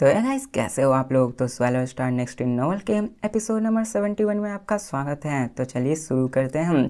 तो है गाइस, कैसे हो आप लोग। तो swallow star next in novel के एपिसोड नंबर 71 में आपका स्वागत है। तो चलिए शुरू करते हैं हम।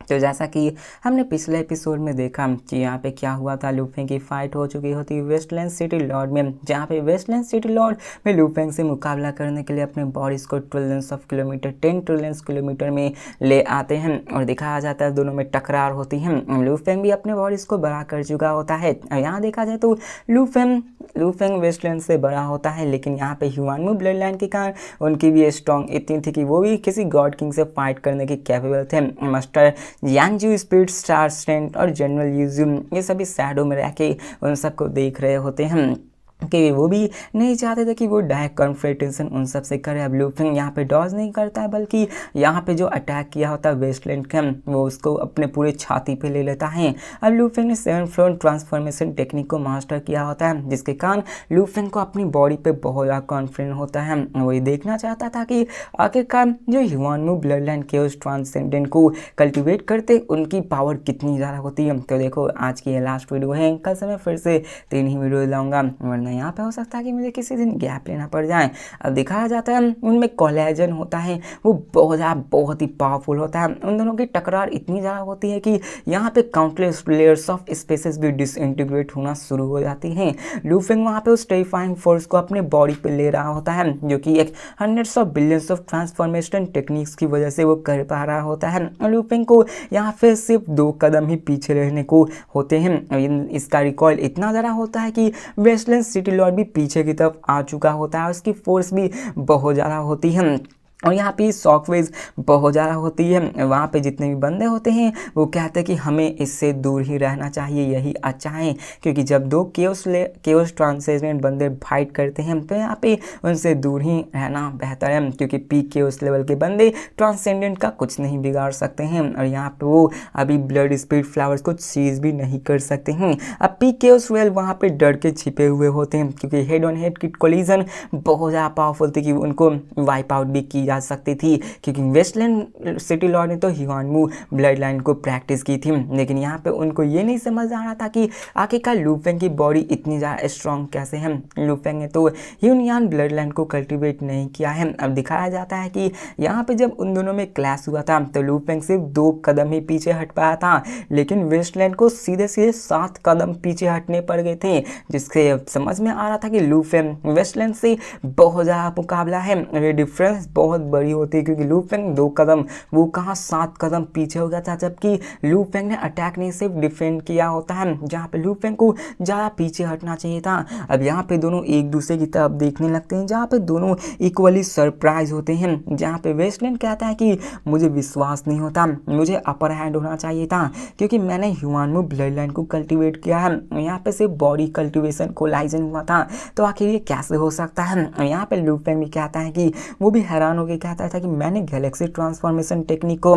तो जैसा कि हमने पिछले एपिसोड में देखा कि यहाँ पे क्या हुआ था, लूफेंग की फाइट हो चुकी होती वेस्टलैंड सिटी लॉर्ड में, जहाँ पे वेस्टलैंड सिटी लॉर्ड में लूफेंग से मुकाबला करने के लिए अपने बॉडीज को trillions of kilometre 10 trillions kilometre में ले आते हैं और दिखाया जाता है दोनों में टकरार होती है। लूफेंग भी अपने बॉडीज को बड़ा कर चुका होता है और यहाँ देखा जाए तो लूफेंग वेस्टलैंड से बड़ा होता है, लेकिन यहाँ पे ह्यूआनमू ब्लड लाइन के कारण उनकी भी स्ट्रॉन्ग इतनी थी कि वो भी किसी गॉड किंग से फाइट करने के कैपेबल थे। मास्टर यांगजू, स्पिरिट स्टार स्ट्रेंथ और जनरल यूजुम ये सभी शैडो में रह के उन सबको देख रहे होते हैं कि वो भी नहीं चाहते थे कि वो डायरेक्ट कन्फ्रंटेशन उन सब से करे। अब लूफिंग यहाँ पे डॉज नहीं करता है, बल्कि यहाँ पे जो अटैक किया होता है वेस्टलैंड का, वो उसको अपने पूरे छाती पे ले लेता है। अब लूफिंग ने 7 फ्रंट ट्रांसफॉर्मेशन टेक्निक को मास्टर किया होता है, जिसके कारण लूफिंग को अपनी बॉडी पे बहुत ज़्यादा कॉन्फिडेंट होता है। वो ये देखना चाहता था कि आखिरकार जो ह्यूआनमू ब्लड लाइन केओस ट्रांसेंडेंट को कल्टिवेट करते उनकी पावर कितनी ज़्यादा होती है। तो देखो, आज की ये लास्ट वीडियो है, कल से मैं फिर से 3 ही वीडियो लाऊंगा, वरना यहाँ पे हो सकता है कि मुझे किसी दिन गैप लेना पड़ जाए। अब दिखाया जाता है उनमें कोलेजन होता है, वो बहुत ही पावरफुल होता है। उन दोनों की टकरार इतनी ज़्यादा होती है कि यहाँ पे काउंटलेस लेयर्स ऑफ स्पेसेस भी डिसइंटीग्रेट होना शुरू हो जाती हैं। लूफिंग वहाँ पे उस टेरिफाइंग फोर्स को अपने बॉडी पे ले रहा होता है, जो कि एक hundreds of billions of transformation techniques की वजह से वो कर पा रहा होता है। लूफिंग को यहाँ पे सिर्फ 2 कदम ही पीछे रहने को होते हैं। इसका रिकॉइल इतना ज़्यादा होता है कि वेस्टलैंड सिटी लॉर्ड भी पीछे की तरफ आ चुका होता है, उसकी फोर्स भी बहुत ज़्यादा होती है और यहाँ पे शॉकवेज बहुत ज़्यादा होती है। वहाँ पे जितने भी बंदे होते हैं वो कहते हैं कि हमें इससे दूर ही रहना चाहिए, यही अच्छा है, क्योंकि जब 2 केओस ट्रांसेंडेंट बंदे फाइट करते हैं तो यहाँ पे उनसे दूर ही रहना बेहतर है, क्योंकि पीक केओस लेवल के बंदे ट्रांसेंडेंट का कुछ नहीं बिगाड़ सकते हैं और यहाँ पे वो अभी ब्लड स्पिरिट फ्लावर्स को चीज़ भी नहीं कर सकते हैं। अब पीक केओस लेवल वहाँ पे डर के छिपे हुए होते हैं, क्योंकि हेड ऑन हेड की कोलिजन बहुत ज़्यादा पावरफुल थी कि उनको वाइप आउट भी की जा सकती थी, क्योंकि वेस्टलैंड सिटी लॉर्ड ने तो ह्यूआनमू ब्लड लाइन को प्रैक्टिस की थी। लेकिन यहाँ पे उनको ये नहीं समझ आ रहा था कि आखिरकार लूफेंग की बॉडी इतनी ज़्यादा स्ट्रॉन्ग कैसे है। लूफेंग ने तो ह्यूनियान ब्लड लाइन को कल्टिवेट नहीं किया है। अब दिखाया जाता है कि यहाँ पे जब उन दोनों में क्लैश हुआ था तो लूफेंग सिर्फ 2 कदम ही पीछे हट पाया था, लेकिन वेस्टलैंड को सीधे सीधे 7 कदम पीछे हटने पड़ गए थे, जिससे समझ में आ रहा था कि लूफेंग वेस्टलैंड से बहुत ज़्यादा मुकाबला है। ये डिफरेंस बहुत बड़ी होती है, क्योंकि लूफेंग 2 कदम, वो कहाँ 7 कदम पीछे हो गया था, जबकि लूफेंग ने अटैक नहीं सिर्फ डिफेंड किया होता है, जहाँ पे लूफेंग को ज़्यादा पीछे हटना चाहिए था। अब यहाँ पे दोनों एक दूसरे की तरफ देखने लगते हैं, जहाँ पे दोनों इक्वली सरप्राइज होते हैं। जहाँ पे वेस्टलैंड कहता है कि मुझे विश्वास नहीं होता, मुझे अपर हैंड होना चाहिए था, क्योंकि मैंने ह्यूआनमू ब्लड लाइन को कल्टिवेट किया है। यहाँ पे सिर्फ बॉडी कल्टिवेशन कोलाइजन हुआ था, तो आखिर ये कैसे हो सकता है। यहाँ पे लूफेंग भी कहता है कि वो भी हैरान हो के कहता था कि मैंने गैलेक्सी ट्रांसफॉर्मेशन टेक्निक को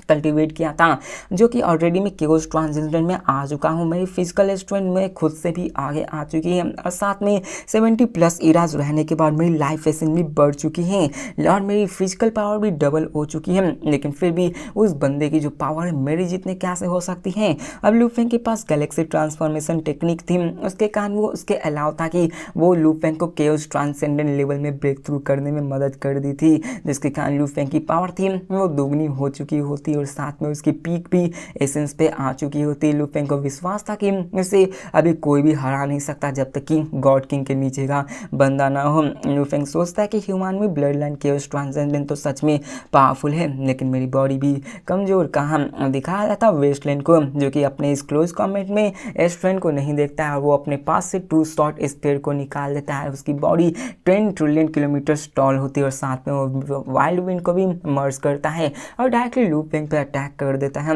कल्टिवेट किया था, जो कि ऑलरेडी मैं केओस ट्रांसेंडेंट में आ चुका हूँ। मेरी फिजिकल स्ट्रेंथ में खुद से भी आगे आ चुकी है और साथ में 70+ इराज रहने के बाद मेरी लाइफ एसेंस भी बढ़ चुकी है और मेरी फिजिकल पावर भी डबल हो चुकी है। लेकिन फिर भी उस बंदे की जो पावर है मेरी जितने कैसे हो सकती है। अब लूफेंग के पास गैलेक्सी ट्रांसफॉर्मेशन टेक्निक थी, उसके कारण वो उसके अलाव था कि वो लूफेंग को केओस ट्रांसेंडेंट लेवल में ब्रेक थ्रू करने में मदद कर दी थी, जिसके कारण लूफेंग की पावर थी वो दोगुनी हो चुकी होती और साथ में उसकी पीक भी एसेंस पे आ चुकी होती। लूफेंग को विश्वास था कि उसे अभी कोई भी हरा नहीं सकता जब तक कि गॉड किंग के नीचे का बंदा ना हो। लूफेंग सोचता है कि ह्यूमन में ब्लड लाइन केओस ट्रांसेंडेंट तो सच में पावरफुल है, लेकिन मेरी बॉडी भी कमजोर कहाँ। दिखाया जाता वेस्टलैंड को, जो कि अपने इस क्लोज कॉमेंट में स्ट्रेंथ को नहीं देखता है और वो अपने पास से 2 शॉट स्पेयर को निकाल देता है। उसकी बॉडी 10 ट्रिलियन किलोमीटर टॉल होती है और साथ में वो वाइल्ड विंड को भी मर्ज करता है और डायरेक्टली लूफेंग पे अटैक कर देता है।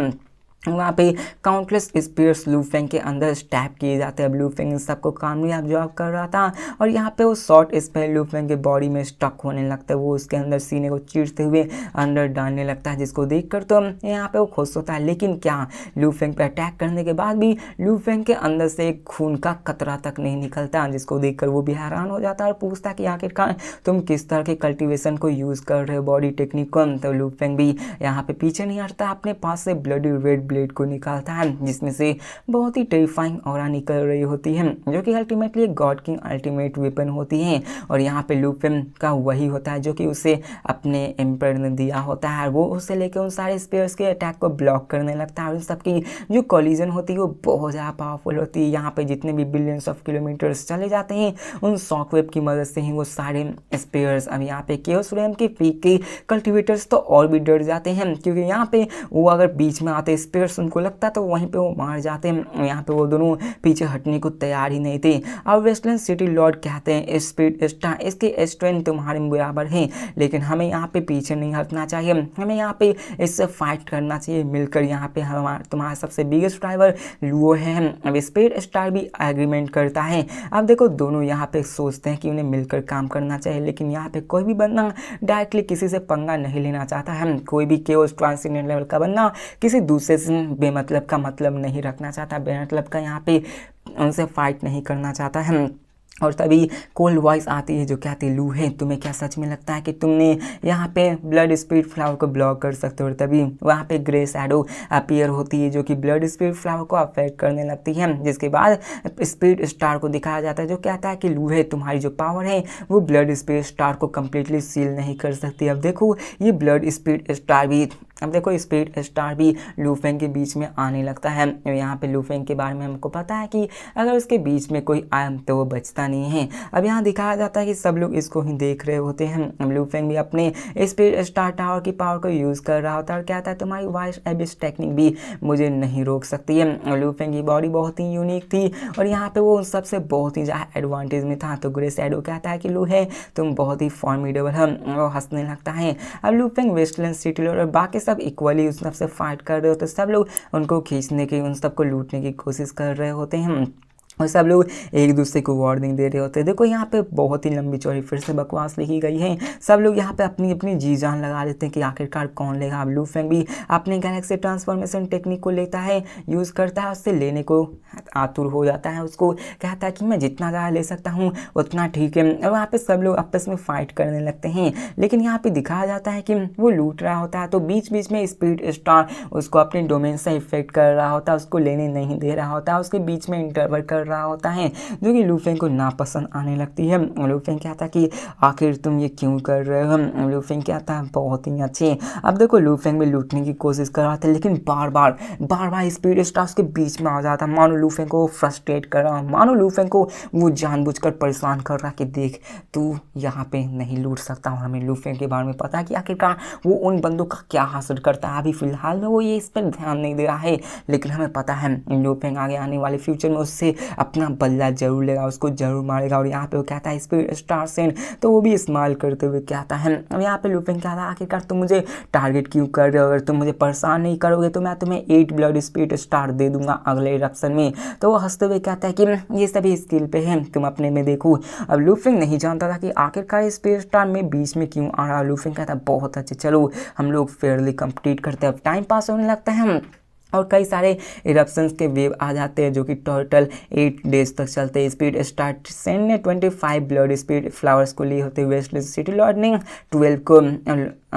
वहाँ पे काउंटलेस स्पीयर्स लूफेंग के अंदर स्टैप किए जाते हैं। लूफेंग इन सबको कामयाब जॉब कर रहा था और यहाँ पे वो शॉर्ट स्पेयर लूफेंग के बॉडी में स्टक होने लगता है। वो उसके अंदर सीने को चीरते हुए अंदर डालने लगता है, जिसको देखकर तो यहाँ पे वो खुश होता है। लेकिन क्या, लूफेंग पे अटैक करने के बाद भी लूफेंग के अंदर से एक खून का कतरा तक नहीं निकलता, जिसको देखकर वो भी हैरान हो जाता है और पूछता है कि आखिरकार तुम किस तरह के कल्टिवेशन को यूज़ कर रहे हो, बॉडी टेक्निक को। तो लूफेंग भी यहाँ पे पीछे नहीं हटता, अपने पास से ब्लडी रेड ब्लेड को निकालता है जिसमें से बहुत ही टेरिफाइंग ऑरा निकल रही होती है, जो कि अल्टीमेटली एक गॉड की अल्टीमेट वेपन होती है। और यहाँ पे लू फेंग का वही होता है जो कि उसे अपने एम्पर ने दिया होता है। वो उसे लेकर उन सारे स्पेयर्स के अटैक को ब्लॉक करने लगता है और उन सबकी जो कॉलिजन होती है वो बहुत ज़्यादा पावरफुल होती है। यहाँ पे जितने भी बिलियंस ऑफ किलोमीटर्स चले जाते हैं उन शॉकवेव की मदद से ही वो सारे स्पेयर्स, अब यहाँ पे केओस रेम के पीक के कल्टिवेटर्स तो और भी डर जाते हैं, क्योंकि यहाँ पे वो अगर बीच में आते स्पेयर्स उनको लगता तो वहीं पे वो मार जाते हैं। यहाँ पे वो दोनों पीछे हटने को तैयार ही नहीं थे। और वेस्टलैंड सिटी लॉर्ड कहते हैं स्पीड स्टार इसकी स्ट्रेंथ तुम्हारे बराबर है, लेकिन हमें यहाँ पे पीछे नहीं हटना चाहिए, हमें यहाँ पे इससे फाइट करना चाहिए मिलकर। यहाँ पे हमारा तुम्हारा सबसे बिगेस्ट ड्राइवर लुओ है। अब स्पीड स्टार भी एग्रीमेंट करता है। अब देखो दोनों यहाँ पे सोचते हैं कि उन्हें मिलकर काम करना चाहिए, लेकिन यहाँ पे कोई भी बंदा डायरेक्टली किसी से पंगा नहीं लेना चाहता है। कोई भी केओस ट्रांसेंडेंट लेवल का बंदा किसी दूसरे से बेमतलब का मतलब नहीं रखना चाहता, बेमतलब का यहाँ पे उनसे फाइट नहीं करना चाहता है। और तभी कोल्ड वॉइस आती है जो कहती है लू है तुम्हें क्या सच में लगता है कि तुमने यहाँ पे ब्लड स्पीड फ्लावर को ब्लॉक कर सकते हो। और तभी वहाँ पे ग्रे शैडो अपीयर होती है जो कि ब्लड स्पीड फ्लावर को अफेक्ट करने लगती है, जिसके बाद स्पीड स्टार को दिखाया जाता है जो कहता है कि लू है तुम्हारी जो पावर है वो ब्लड स्पीड स्टार को कम्प्लीटली सील नहीं कर सकती। अब देखो ये ब्लड स्पीड स्टार भी, अब देखो स्पीड स्टार भी लू फेंग के बीच में आने लगता है। यहाँ पे लू फेंग के बारे में हमको पता है कि अगर उसके बीच में कोई आए तो वो बचता नहीं है। अब यहाँ दिखाया जाता है कि सब लोग इसको ही देख रहे होते हैं। अब लू फेंग भी अपने स्पीड स्टार टावर की पावर को यूज़ कर रहा होता है और कहता है तुम्हारी वॉइस एबिस टेक्निक भी मुझे नहीं रोक सकती है। लू फेंग की बॉडी बहुत ही यूनिक थी और यहाँ पे वो उन सबसे बहुत ही ज़्यादा एडवांटेज में था। तो ग्रे शैडो कहता है कि लू है तुम बहुत ही फॉर्मिडेबल है, वो हंसने लगता है। अब लू फेंग वेस्टलैंड सिटी लॉर्ड और बाकी सब इक्वली उस सबसे फाइट कर रहे होते, सब लोग उनको खींचने की, उन सबको लूटने की कोशिश कर रहे होते हैं और सब लोग एक दूसरे को वार्निंग दे रहे होते हैं। देखो यहाँ पे बहुत ही लंबी चौड़ी फिर से बकवास लिखी गई है। सब लोग यहाँ पे अपनी अपनी जी जान लगा देते हैं कि आखिरकार कौन लेगा। अब लू फेंग भी अपने गैलेक्सी ट्रांसफॉर्मेशन टेक्निक को लेता है, यूज़ करता है, उससे लेने को आतुर हो जाता है। उसको कहता है कि मैं जितना ज़्यादा ले सकता हूँ उतना ठीक है। और वहाँ पर सब लोग आपस में फाइट करने लगते हैं, लेकिन यहाँ पर दिखाया जाता है कि वो लूट रहा होता है। तो बीच बीच में स्पीड स्टार उसको अपने डोमेन से इफेक्ट कर रहा होता है, उसको लेने नहीं दे रहा होता है, उसके बीच में इंटरवर कर रहा होता है, जो कि लू फेंग को नापसंद आने लगती है। लू फेंग कहता है कि आखिर तुम ये क्यों कर रहे हो। लू फेंग कहता है बहुत ही अच्छे। अब देखो लू फेंग भी लूटने की कोशिश कर रहा था, लेकिन बार बार स्पीड स्टार उसके बीच में आ जाता, मानो लू फेंग को फ्रस्ट्रेट कर रहा, मानो लू फेंग को वो जानबूझकर परेशान कर रहा कि देख तू यहाँ पे नहीं लूट सकता। और हमें लू फेंग के बारे में पता है कि आखिरकार वो उन बंदों का क्या हासिल करता है। अभी फिलहाल में वो ये इस पर ध्यान नहीं दे रहा है, लेकिन हमें पता है लू फेंग आगे आने वाले फ्यूचर में उससे अपना बल्ला जरूर लेगा, उसको जरूर मारेगा। और यहाँ पे वो कहता है स्पीड स्टार सेंड, तो वो भी स्माइल करते हुए कहता है। अब यहाँ पे लू फेंग कहता है आखिरकार तुम मुझे टारगेट क्यों कर रहे हो, अगर तुम मुझे परेशान नहीं करोगे तो मैं तुम्हें 8 ब्लड स्पीड स्टार दे दूंगा अगले इरप्शन में। तो वो हंसते हुए कहता है कि ये सभी स्किल पे है, तुम अपने में देखो। अब लू फेंग नहीं जानता था कि आखिरकार स्पीड स्टार में बीच में क्यों आ रहा। लू फेंग कहता है बहुत अच्छे, चलो हम लोग फेयरली कंप्लीट करते हैं। अब टाइम पास होने लगता है और कई सारे इरप्शंस के वेव आ जाते हैं जो कि टोटल 8 डेज तक चलते हैं। स्पीड स्टार सेंड ने 25 ब्लड स्पीड फ्लावर्स को लिए होते हैं, वेस्टलैंड सिटी लॉर्ड ने 12 को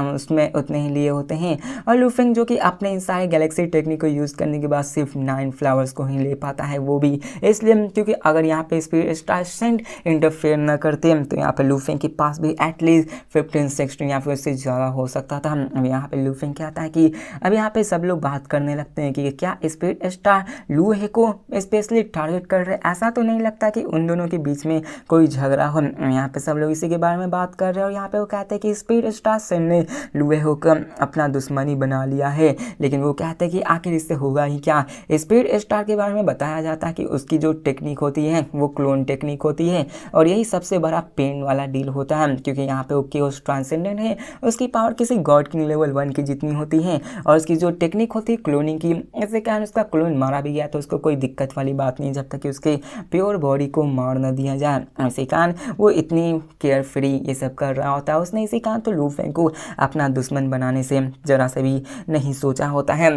उसमें उतने ही लिए होते हैं। और लू फेंग जो कि अपने इन सारे गैलेक्सी टेक्निक को यूज़ करने के बाद सिर्फ 9 फ्लावर्स को ही ले पाता है, वो भी इसलिए क्योंकि अगर यहाँ पे स्पीड स्टार सेंड इंटरफेयर न करते तो यहाँ पे लू फेंग के पास भी एटलीस्ट 15-16 या फिर उससे ज़्यादा हो सकता था। अब यहाँ पे लू फेंग कहता है कि अब यहाँ पे सब लोग बात करने लगते हैं कि क्या स्पीड स्टार लू हे को स्पेशली टारगेट कर रहे हैं। ऐसा तो नहीं लगता कि उन दोनों के बीच में कोई झगड़ा हो। यहाँ पे सब लोग इसी के बारे में बात कर रहे हैं और यहाँ पे वो कहते हैं कि स्पीड स्टार सेंड ने लू हे को अपना दुश्मनी बना लिया है, लेकिन वो कहते हैं कि आखिर इससे होगा ही क्या। स्पीड स्टार के बारे में बताया जाता है कि उसकी जो टेक्निक होती है वो क्लोन टेक्निक होती है और यही सबसे बड़ा पेन वाला डील होता है, क्योंकि यहाँ पे वो केओस ट्रांसेंडेंट है, उसकी पावर किसी गॉड किंग लेवल 1 की जितनी होती है और उसकी जो टेक्निक होती है क्लोनिंग की, इससे क्या उसका क्लोन मारा भी गया तो उसको कोई दिक्कत वाली बात नहीं जब तक कि उसके प्योर बॉडी को मार न दिया जाए। इसी कारण वो इतनी केयर फ्री ये सब कर रहा होता है। उसने इसी कारण तो लू फेंग को अपना दुश्मन बनाने से जरा से भी नहीं सोचा होता है।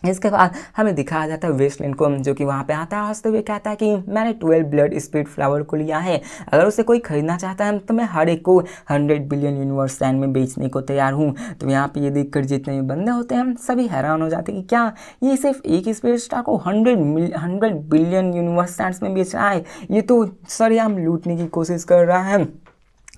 इसके बाद हमें दिखाया जाता है वेस्टलैंड को, जो कि वहाँ पे आता है हंसते हुए कहता है कि मैंने 12 ब्लड स्पीड फ्लावर को लिया है, अगर उसे कोई खरीदना चाहता है तो मैं हर एक को 100 बिलियन यूनिवर्स सैंड में बेचने को तैयार हूँ। तो यहाँ पे ये देखकर जितने भी बंदे होते हैं सभी हैरान हो जाते हैं कि क्या ये सिर्फ एक स्पेस स्टार को 100 बिलियन यूनिवर्स सैंड्स में बेच रहा है, ये तो सरेआम लूटने की कोशिश कर रहा है।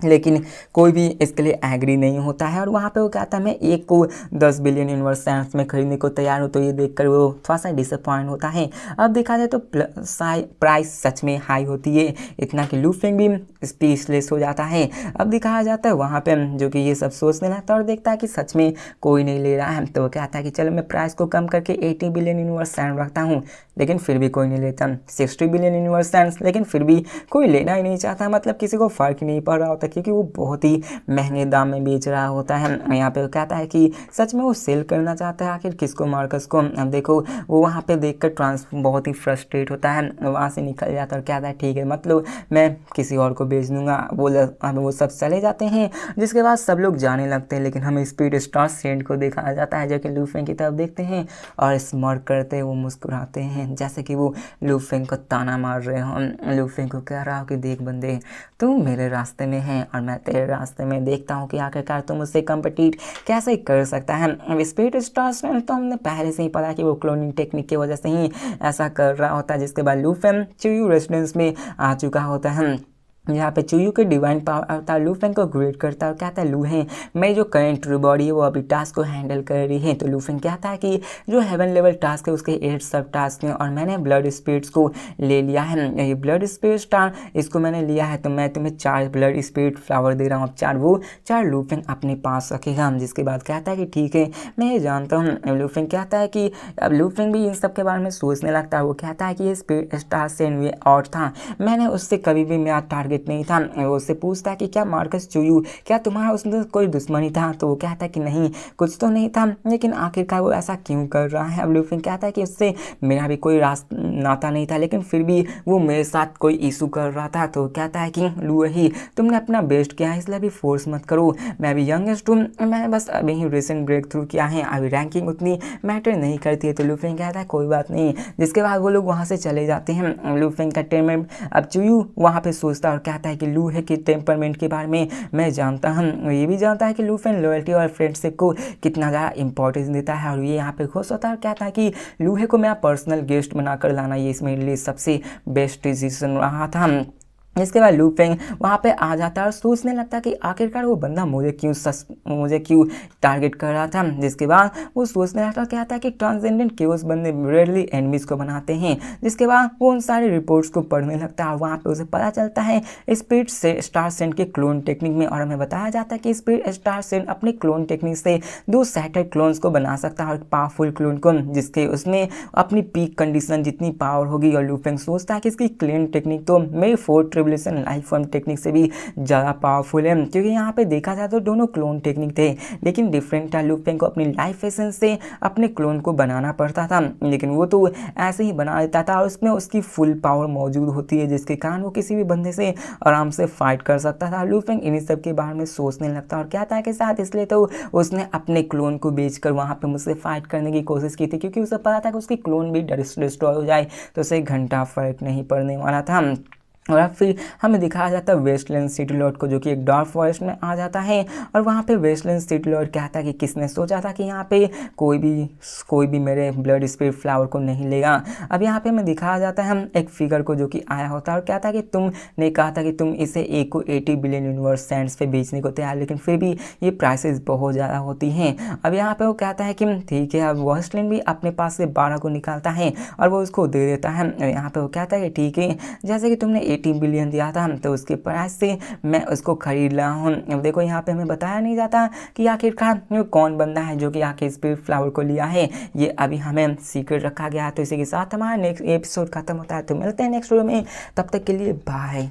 लेकिन कोई भी इसके लिए एग्री नहीं होता है और वहाँ पे वो कहता है मैं एक को 10 बिलियन यूनिवर्स सैंड्स में खरीदने को तैयार हूँ। तो ये देखकर वो थोड़ा सा डिसअपॉइंट होता है। अब देखा जाए तो प्राइस सच में हाई होती है, इतना कि लू फेंग भी स्पीचलेस हो जाता है। अब दिखाया जाता है वहाँ पे जो कि ये सब सोचने लगता है और देखता है कि सच में कोई नहीं ले रहा है। तो वो कहता है कि चलो मैं प्राइस को कम करके 80 बिलियन यूनिवर्स सैंड रखता हूँ, लेकिन फिर भी कोई नहीं लेता। 60 बिलियन यूनिवर्स सैंड्स, लेकिन फिर भी कोई लेना ही नहीं चाहता। मतलब किसी को फ़र्क नहीं पड़ रहा होता क्योंकि वो बहुत ही महंगे दाम में बेच रहा होता है। यहाँ पे वो कहता है कि सच में वो सेल करना चाहता है आखिर किसको, मार्कस को। अब देखो वो वहाँ पे देखकर बहुत ही फ्रस्ट्रेट होता है, वहाँ से निकल जाता है और कहता है ठीक है मतलब मैं किसी और को बेच दूंगा। वो सब चले जाते हैं, जिसके बाद सब लोग जाने लगते हैं। लेकिन हमें स्पीड स्टार सेंड को दिखाया जाता है जो कि लू फेंग की तरफ देखते हैं और स्मार्ट करते वो मुस्कुराते हैं, जैसे कि वो लू फेंग को ताना मार रहे हो। लू फेंग को कह रहा हो कि देख बंदे, तुम मेरे रास्ते में हैं और मैं तेरे रास्ते में, देखता हूँ कि आखिरकार तुम उससे कम्पिटिट कैसे कर सकता है। अब स्पीड स्टार्स में तो हमने पहले से ही पता कि वो क्लोनिंग टेक्निक की वजह से ही ऐसा कर रहा होता है। जिसके बाद लू फेंग चुयू रेसिडेंस में आ चुका होता है। यहाँ पे चुयू के डिवाइन पावर आता है, लू फेंग को ग्रेट करता है और कहता है लू है मेरी जो करंट ट्रू बॉडी है वो अभी टास्क को हैंडल कर रही है। तो लू फेंग कहता है कि जो हेवन लेवल टास्क है उसके 8 सब टास्क हैं और मैंने ब्लड स्पिरिट्स को ले लिया है। ये ब्लड स्पिरिट स्टार इसको मैंने लिया है तो मैं तुम्हें 4 ब्लड स्पिरिट फ्लावर दे रहा हूँ। अब 4 लू फेंग अपने पास रखेगा। जिसके बाद कहता है कि ठीक है मैं ये जानता हूँ। लू फेंग कहता है कि अब लू फेंग भी इन सब के बारे में सोचने लगता है। वो कहता है कि ये स्पिरिट स्टार से और था, मैंने उससे कभी भी मेरा टारगेट नहीं था। वो उससे पूछता है कि क्या मार्कस चुयू, क्या तुम्हारा उसमें कोई दुश्मनी था। तो वो कहता है कि नहीं कुछ तो नहीं था, लेकिन आखिरकार वो ऐसा क्यों कर रहा है। अब लू फेंग कहता है कि उससे मेरा भी कोई नाता नहीं था, लेकिन फिर भी वो मेरे साथ कोई इशू कर रहा था। तो कहता है कि लू ही तुमने अपना बेस्ट किया है, इसलिए अभी फोर्स मत करो, मैं अभी यंगेस्ट हूँ, मैंने बस अभी ही रिसेंट ब्रेक थ्रू किया है, अभी रैंकिंग उतनी मैटर नहीं करती है। तो लू फेंग कहता है कोई बात नहीं। जिसके बाद वो लोग वहाँ से चले जाते हैं। लू फेंग का टेम्परमेंट, अब चुयू वहाँ पे सोचता है और कहता है कि लू है कि टेम्परमेंट के बारे में मैं जानता हूँ। ये भी जानता है कि लू फेंग लॉयल्टी और फ्रेंडशिप को कितना ज़्यादा इंपॉर्टेंस देता है और ये यहाँ पे खुश होता है और कहता है कि लूहे को मेरा पर्सनल गेस्ट बनाकर लाना ये मेरे लिए सबसे बेस्ट डिसीजन रहा था। इसके बाद लू फेंग वहाँ पे आ जाता है और सोचने लगता है कि आखिरकार वो बंदा मुझे क्यों टारगेट कर रहा था। जिसके बाद वो सोचने लगता है, कहता है कि ट्रांसजेंडेंट केवस बंदे रेयरली एनिमीज को बनाते हैं। जिसके बाद वो उन सारे रिपोर्ट्स को पढ़ने लगता है और वहाँ पे उसे पता चलता है स्पीड से स्टार सेंड के क्लोन टेक्निक में। और हमें बताया जाता है कि स्पीड स्टार सेंड अपने क्लोन टेक्निक से 2 सैटेलाइट क्लोन्स को बना सकता है और पावरफुल क्लोन को, जिसके उसमें अपनी पीक कंडीशन जितनी पावर होगी। और लू फेंग सोचता है कि इसकी क्लोन टेक्निक तो मेरी 4 लाइफ फॉर्म टेक्निक से भी ज़्यादा पावरफुल है, क्योंकि यहाँ पे देखा जाए तो दोनों क्लोन टेक्निक थे लेकिन डिफरेंट था। लू फेंग को अपनी लाइफ एसेंस से अपने क्लोन को बनाना पड़ता था, लेकिन वो तो ऐसे ही बना देता था और उसमें उसकी फुल पावर मौजूद होती है, जिसके कारण वो किसी भी बंदे से आराम से फाइट कर सकता था। लू फेंग इन्हीं सब के बारे में सोचने लगता और कहता है कि साथ इसलिए तो उसने अपने क्लोन को बेचकर वहाँ पे मुझसे फाइट करने की कोशिश की थी, क्योंकि उसे पता था कि उसकी क्लोन भी डिस्ट्रॉय हो जाए तो उसे घंटा फर्क नहीं पड़ने वाला था। और अब फिर हमें दिखाया जाता है वेस्टलैंड सिटी लॉर्ड को, जो कि एक डार्क फॉरेस्ट में आ जाता है। और वहाँ पे वेस्टलैंड सिटी लॉर्ड कहता है कि किसने सोचा था कि यहाँ पे कोई भी मेरे ब्लड स्पिरिट फ्लावर को नहीं लेगा। अब यहाँ पे हमें दिखाया जाता है हम एक फिगर को, जो कि आया होता है और कहता है कि तुमने कहा था कि तुम इसे एक को 80 बिलियन यूनिवर्स सैंड्स पे बेचने को तैयार, लेकिन फिर भी ये प्राइसेस बहुत ज़्यादा होती हैं। अब यहाँ पे वो कहता है कि ठीक है। अब वेस्टलैंड भी अपने पास से 12 को निकालता है और वो उसको दे देता है। यहाँ पे वो कहता है कि ठीक है, जैसे कि तुमने 18 बिलियन दिया था तो उसके प्राइस से मैं उसको खरीद रहा हूँ। अब देखो यहाँ पे हमें बताया नहीं जाता कि आखिरकार कौन बंदा है जो कि आखिर स्पिरिट फ्लावर को लिया है, ये अभी हमें सीक्रेट रखा गया है। तो इसी के साथ हमारा नेक्स्ट एपिसोड खत्म होता है। तो मिलते हैं नेक्स्ट वीडियो में, तब तक के लिए बाय।